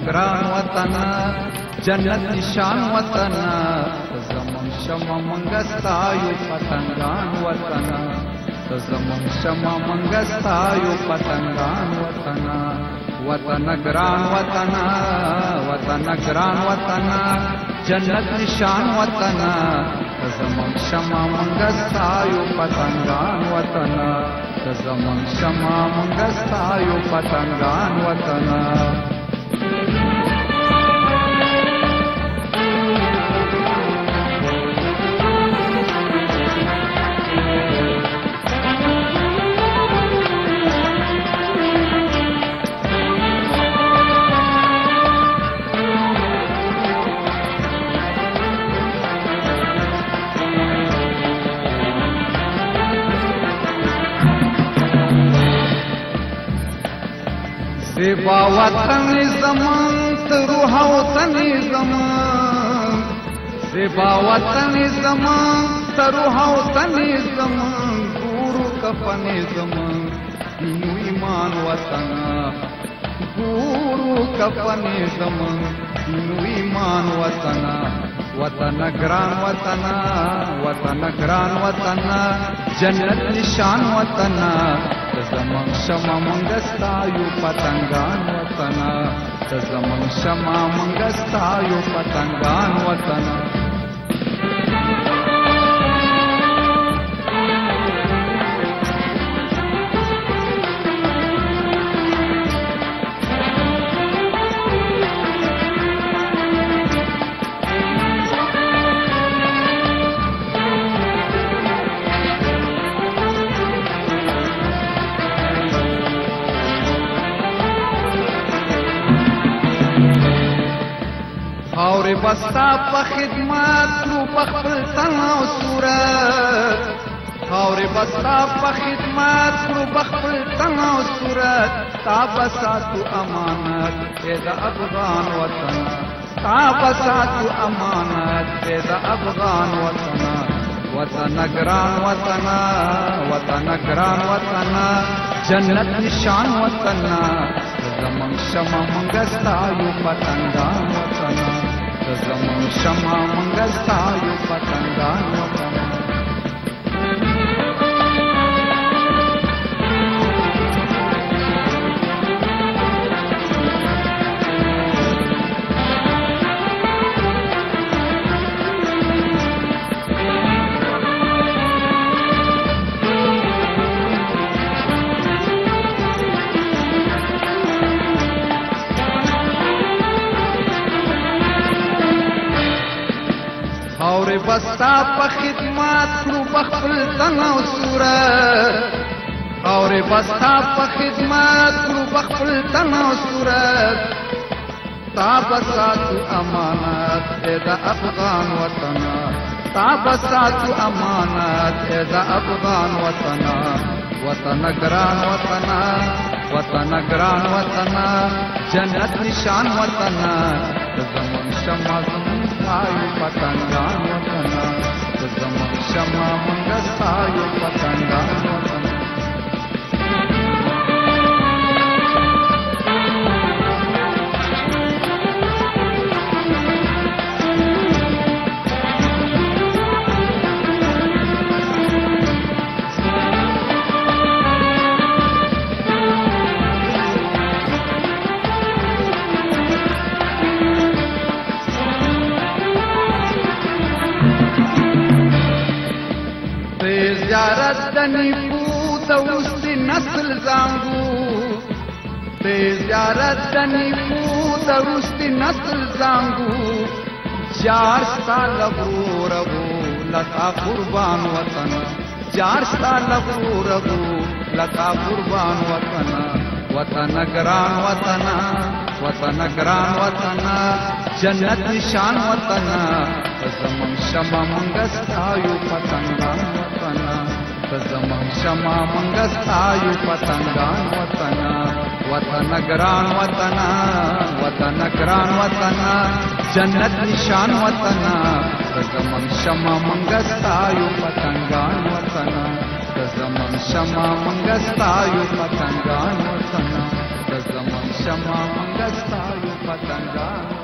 ګران وطن جنت نشان وطن زمون شمع منګستایو پتنګان وطن زمون شمع منګستایو پتنګان وطن وطن ګران وطن وطن ګران وطن جنت نشان وطن زمون شمع منګستایو پتنګان وطن زمون شمع منګستایو پتنګان وطن زیبا وطن زمان تروح وطن زمان زیبا وطن زمان تروح وطن زمان گورو کفن زمان دینو ایمان وطن گورو کفن زمان دینو ایمان وطن وطن ګران وطن وطن ګران وطن جنت نشان وطن زمون شمع منګستایو پتنګان وطن زمون شمع منګستایو پتنګان وطن خاورې بستا په خدمت کړو په خپل تن او صورت خاورې بستا په خدمت کړو په خپل تن او صورت تا به ساتو امانت ای د افغان وطن تا به ساتو امانت ای د افغان وطن وطن ګران وطن وطن ګران وطن جنت نشان وطن زمون شمع منګستایو پتنګان وطن زمون شمع منګستایو پتنګان وطن خاورې بستا په خدمت کړو په خپل تن او صورت خاورې بستا په خدمت کړو په خپل تن او صورت تا به ساتو امانت ای د افغان وطن تا به ساتو امانت ای د افغان وطن وطن ګران وطن وطن ګران وطن جنت نشان وطن زمون شمع منګستایو پتنګان وطن زمون شمع منګستایو پتنګان وطن زیارت د نیکو د وروستي نسل زانګو د زیارت د نیکو د وروستي نسل زانګو جار ستا لغورغو لکا قربان وطن جار ستا لغورغو لکا قربان وطن وطن ګران وطن وطن ګران وطن جنت نشان وطن زمون شمع منګستایو پتنګان وطن زمون شمع منګستایو پتنګان وطن وطن ګران وطن وطن ګران وطن جنت نشان وطن زمون شمع منګستایو پتنګان وطن زمون شمع منګستایو پتنګان وطن زمون شمع منګستایو پتنګان